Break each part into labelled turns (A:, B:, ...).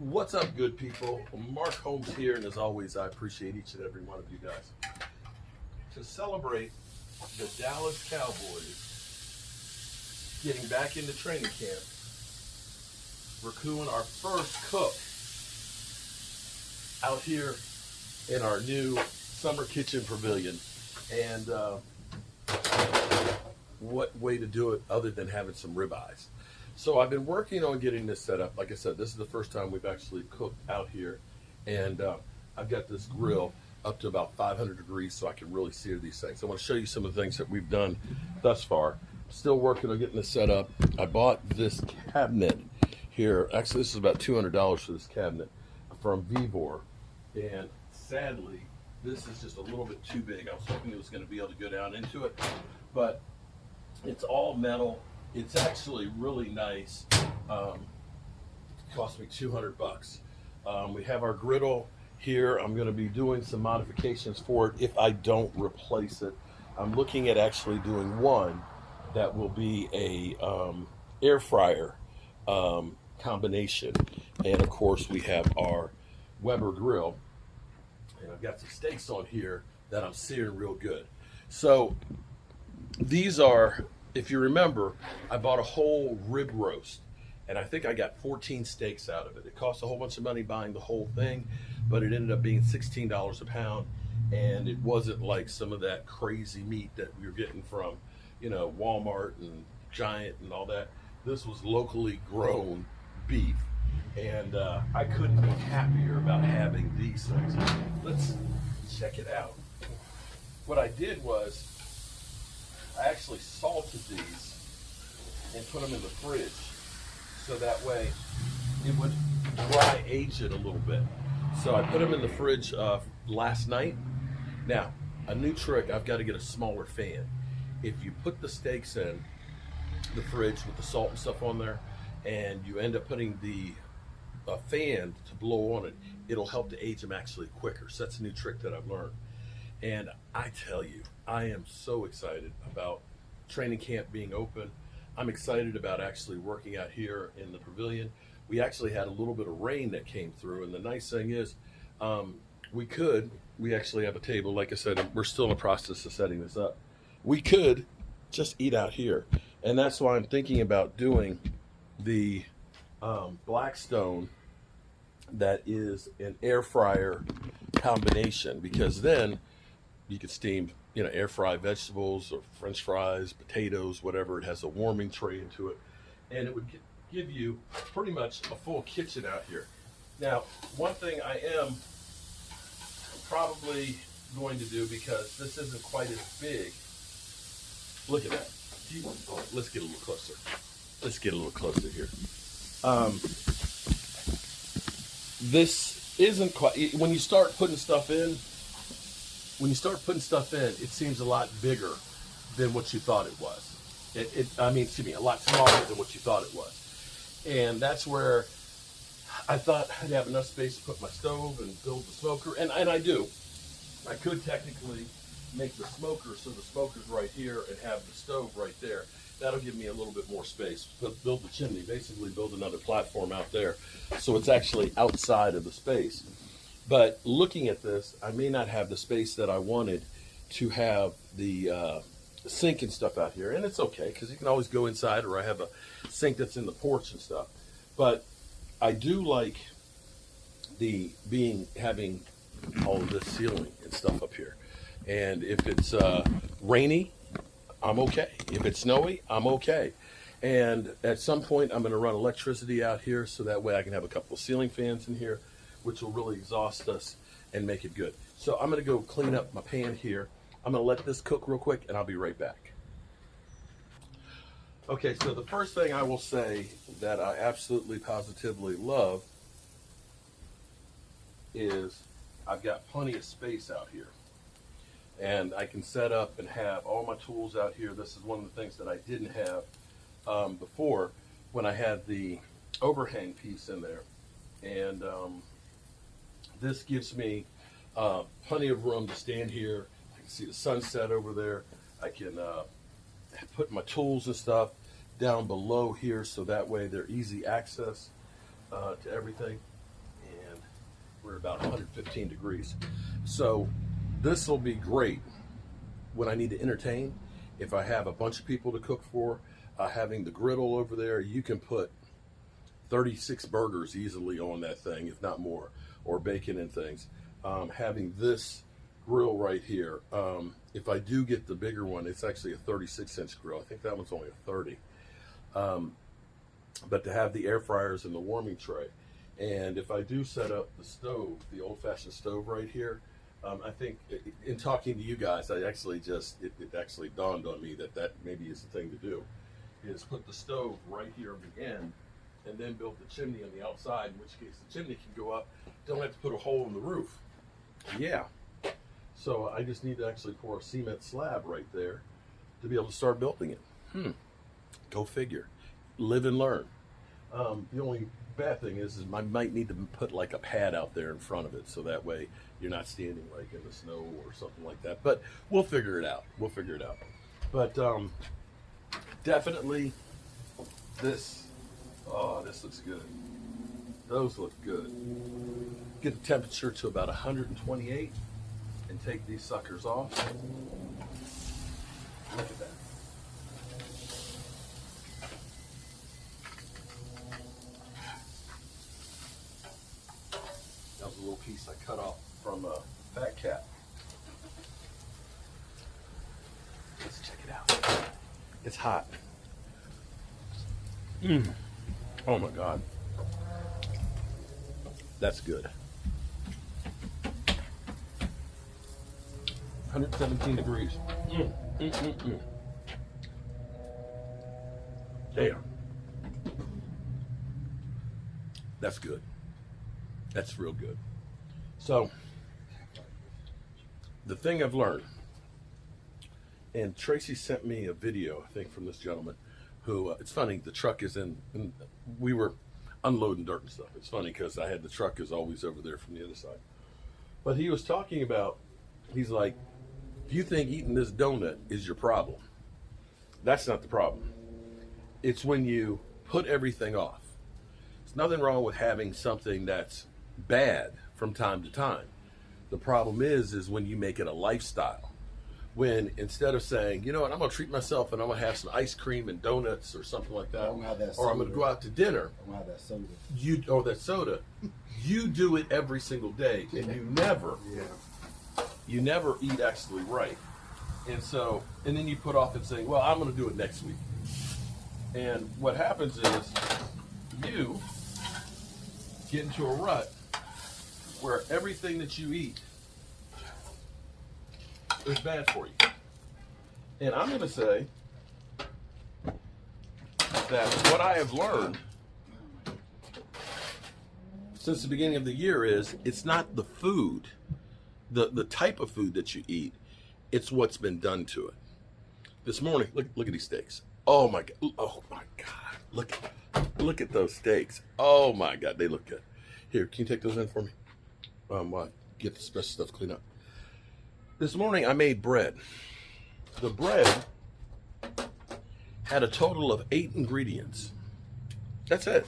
A: What's up, good people? Mark Holmes here, and as always, I appreciate each and every one of you guys. To celebrate the Dallas Cowboys getting back into training camp, we're doing our first cook out here in our new summer kitchen pavilion. And what way to do it other than having some ribeyes? So I've been working on getting this set up. Like I said, this is the first time we've actually cooked out here. And I've got this grill up to about 500 degrees so I can really sear these things. I want to show you some of the things that we've done thus far. Still working on getting this set up. I bought this cabinet here. Actually, this is about $200 for this cabinet from Vivor. And sadly, this is just a little bit too big. I was hoping it was going to be able to go down into it, but it's all metal. It's actually really nice. It cost me 200 bucks. We have our griddle here. I'm going to be doing some modifications for it if I don't replace it. I'm looking at actually doing one that will be a air fryer combination. And of course we have our Weber grill. And I've got some steaks on here that I'm searing real good. So these are, if you remember, I bought a whole rib roast, and I think I got 14 steaks out of it. It cost a whole bunch of money buying the whole thing, but it ended up being $16 a pound, and it wasn't like some of that crazy meat that we were getting from, Walmart and Giant and all that. This was locally grown beef, and I couldn't be happier about having these things. Let's check it out. What I did was I actually salted these and put them in the fridge so that way it would dry age it a little bit. So I put them in the fridge last night. Now, a new trick, I've got to get a smaller fan. If you put the steaks in the fridge with the salt and stuff on there, and you end up putting the fan to blow on it, it'll help to age them actually quicker. So that's a new trick that I've learned. And I tell you, I am so excited about training camp being open. I'm excited about actually working out here in the pavilion. We actually had a little bit of rain that came through, and the nice thing is we actually have a table. Like I said, we're still in the process of setting this up. We could just eat out here, and that's why I'm thinking about doing the Blackstone that is an air fryer combination, because then you could steam, air fry vegetables or French fries, potatoes, whatever. It has a warming tray into it, and it would give you pretty much a full kitchen out here. Now, one thing I am probably going to do, because this isn't quite as big. Look at that. Let's get a little closer. Let's get a little closer here. This isn't quite. When you start putting stuff in, it seems a lot bigger than what you thought it was. A lot smaller than what you thought it was. And that's where I thought I'd have enough space to put my stove and build the smoker, and I do. I could technically make the smoker so the smoker's right here and have the stove right there. That'll give me a little bit more space. Build the chimney, basically build another platform out there, so it's actually outside of the space. But looking at this, I may not have the space that I wanted to have the sink and stuff out here. And it's okay, because you can always go inside, or I have a sink that's in the porch and stuff. But I do like having all of this ceiling and stuff up here. And if it's rainy, I'm okay. If it's snowy, I'm okay. And at some point, I'm going to run electricity out here, so that way I can have a couple of ceiling fans in here, which will really exhaust us and make it good. So I'm going to go clean up my pan here. I'm going to let this cook real quick, and I'll be right back. Okay, so the first thing I will say that I absolutely positively love is I've got plenty of space out here. And I can set up and have all my tools out here. This is one of the things that I didn't have before, when I had the overhang piece in there. And this gives me plenty of room to stand here. I can see the sunset over there. I can put my tools and stuff down below here, so that way they're easy access to everything. We're about 115 degrees. So this will be great when I need to entertain. If I have a bunch of people to cook for, having the griddle over there, you can put 36 burgers easily on that thing, if not more, or bacon and things. Having this grill right here, if I do get the bigger one, it's actually a 36-inch grill. I think that one's only a 30. But to have the air fryers and the warming tray, and if I do set up the stove, the old-fashioned stove right here, I think in talking to you guys, it actually dawned on me that maybe is the thing to do, is put the stove right here on the end, and then build the chimney on the outside, in which case the chimney can go up. Don't have to put a hole in the roof. Yeah. So I just need to actually pour a cement slab right there to be able to start building it. Go figure. Live and learn. The only bad thing is I might need to put like a pad out there in front of it, so that way you're not standing like in the snow or something like that. But we'll figure it out. But definitely this looks good. Those look good. Get the temperature to about 128 and take these suckers off. Look at that. That was a little piece I cut off from a fat cat. Let's check it out. It's hot. Oh my God. That's good. 117 degrees. Damn. That's good. That's real good. So, the thing I've learned, and Tracy sent me a video, I think, from this gentleman who, it's funny, the truck is in, we were unloading dirt and stuff. It's funny because I had the truck is always over there from the other side. But he was talking about, he's like, if you think eating this donut is your problem, that's not the problem. It's when you put everything off. There's nothing wrong with having something that's bad from time to time. The problem is when you make it a lifestyle. When instead of saying, you know what, I'm going to treat myself and I'm going to have some ice cream and donuts or something like that, or I'm going to go out to dinner.
B: I'm going to have that soda.
A: You do it every single day, and you never eat actually right. And then you put off and say, well, I'm going to do it next week. And what happens is you get into a rut where everything that you eat is bad for you. And I'm going to say that what I have learned since the beginning of the year is it's not the food, the type of food that you eat, it's what's been done to it. This morning, look at these steaks. Oh my God. Look at those steaks. Oh my God, they look good. Here, can you take those in for me? While I get the special stuff cleaned up. This morning I made bread. The bread had a total of 8 ingredients. That's it.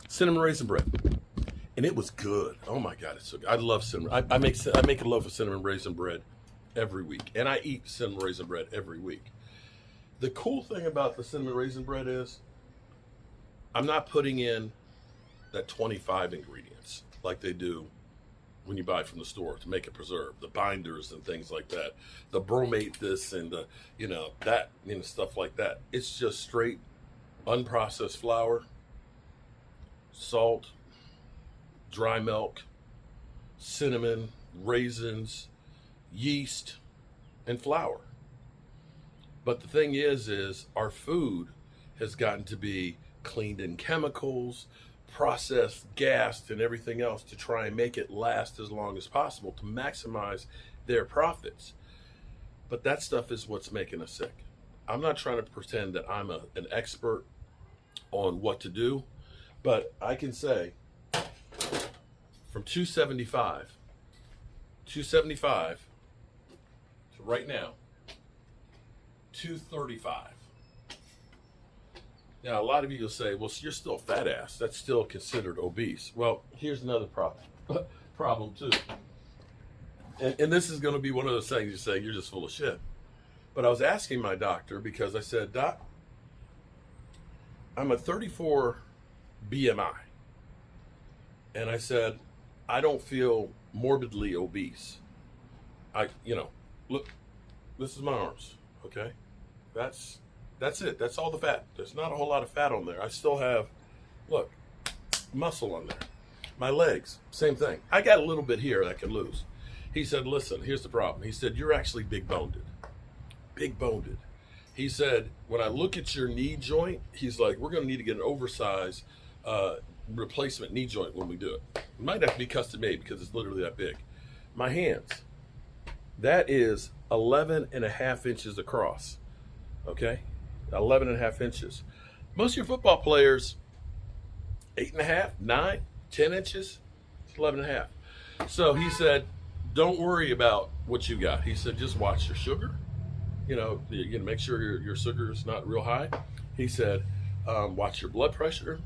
A: Cinnamon raisin bread. And it was good. Oh my God, it's so good. I love cinnamon. I make a loaf of cinnamon raisin bread every week. And I eat cinnamon raisin bread every week. The cool thing about the cinnamon raisin bread is I'm not putting in that 25 ingredients like they do when you buy from the store to make it preserve, the binders and things like that, the bromate this and the, that, stuff like that. It's just straight unprocessed flour, salt, dry milk, cinnamon, raisins, yeast, and flour. But the thing is our food has gotten to be cleaned in chemicals, processed, gassed, and everything else to try and make it last as long as possible to maximize their profits. But that stuff is what's making us sick. I'm not trying to pretend that I'm an expert on what to do, but I can say from 275 to right now, 235. Now, a lot of you will say, well, you're still a fat ass. That's still considered obese. Well, here's another problem. problem too. And this is going to be one of those things you say, you're just full of shit. But I was asking my doctor because I said, Doc, I'm a 34 BMI. And I said, I don't feel morbidly obese. Look, this is my arms, okay? That's it. That's all the fat. There's not a whole lot of fat on there. I still have, look, muscle on there. My legs, same thing. I got a little bit here that I can lose. He said, listen, here's the problem. He said, you're actually big-boned. Big-boned. He said, when I look at your knee joint, he's like, we're going to need to get an oversized replacement knee joint when we do it. It might have to be custom made because it's literally that big. My hands, that is 11 and a half inches across, okay? 11 and a half inches. Most of your football players, 8.5, 9, 10 inches, it's 11 and a half. So he said, don't worry about what you got. He said, just watch your sugar. You know, make sure your sugar is not real high. He said, watch your blood pressure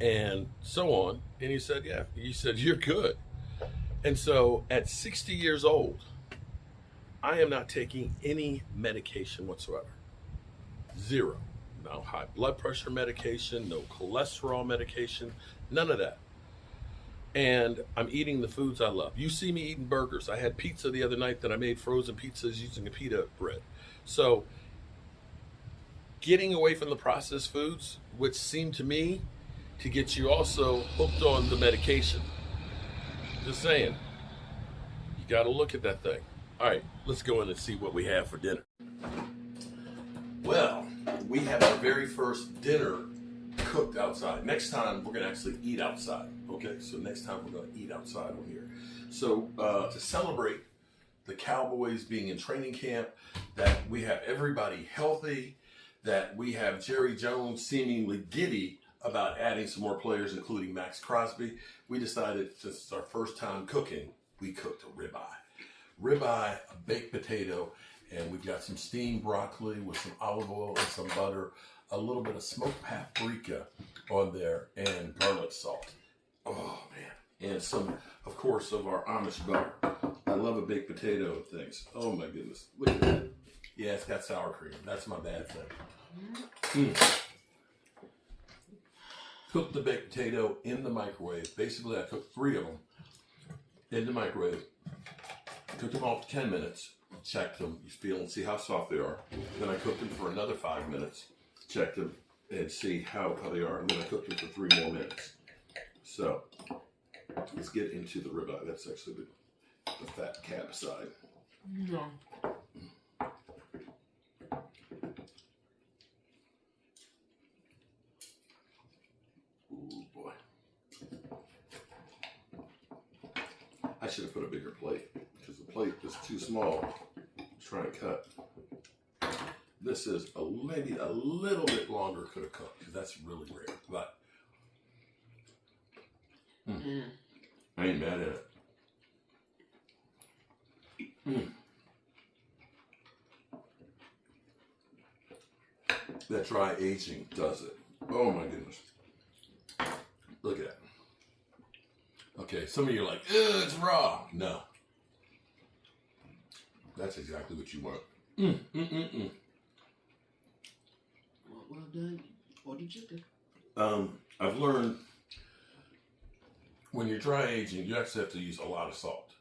A: and so on. And he said, yeah, he said, you're good. And so at 60 years old, I am not taking any medication whatsoever. Zero. No high blood pressure medication, no cholesterol medication, none of that. And I'm eating the foods I love. You see me eating burgers. I had pizza the other night that I made frozen pizzas using a pita bread. So getting away from the processed foods, which seem to me to get you also hooked on the medication. Just saying, you got to look at that thing. All right, let's go in and see what we have for dinner. Well, we have our very first dinner cooked outside. Next time, we're going to actually eat outside. Okay, so next time we're going to eat outside on here. So to celebrate the Cowboys being in training camp, that we have everybody healthy, that we have Jerry Jones seemingly giddy about adding some more players, including Max Crosby, we decided, since it's our first time cooking, we cooked a ribeye, a baked potato, and we've got some steamed broccoli with some olive oil and some butter, a little bit of smoked paprika on there, and garlic salt. Oh, man. And some, of course, of our Amish butter. I love a baked potato and things. Oh, my goodness. Look at that. Yeah, it's got sour cream. That's my bad thing. Cooked the baked potato in the microwave. Basically, I cooked 3 of them in the microwave. Cooked them off 10 minutes. Checked them, you feel and see how soft they are. Then I cooked them for another 5 minutes. Checked them and see how they are. And then I cooked them for 3 more minutes. So let's get into the ribeye. That's actually the fat cap side.
C: Yeah.
A: Ooh, boy. I should have put a bigger plate because the plate is too small to try and cut. This is maybe a little bit longer could have cooked because that's really rare. But I ain't mad at it. That dry aging does it. Oh my goodness. Look at that. Okay, some of you are like, ew, it's raw. No. That's exactly what you want.
C: Well done. Order chicken.
A: I've learned when you're dry aging, you actually have to use a lot of salt.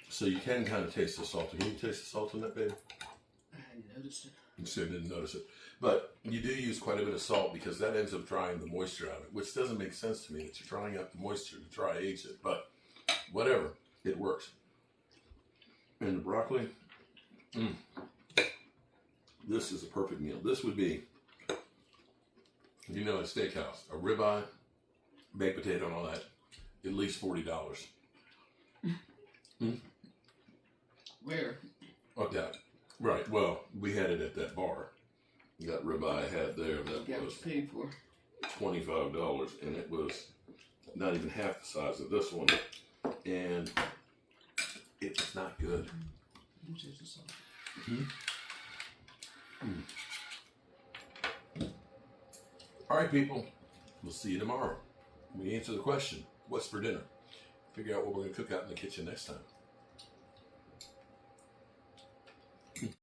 A: So you can kind of taste the salt. Can you taste the salt in that, baby?
C: I hadn't noticed it.
A: You still didn't notice it. But you do use quite a bit of salt because that ends up drying the moisture out of it, which doesn't make sense to me that you're drying out the moisture to dry age it. But whatever, it works. And the broccoli, this is a perfect meal. This would be, you know, at a steakhouse, a ribeye, baked potato and all that, at least $40.
C: Where?
A: Oh, that. Right, well, we had it at that bar. That ribeye I had there, that was
C: paid for
A: $25, and it was not even half the size of this one, and it's not good. All right, people, we'll see you tomorrow. We answer the question, what's for dinner? figure out what we're going to cook out in the kitchen next time.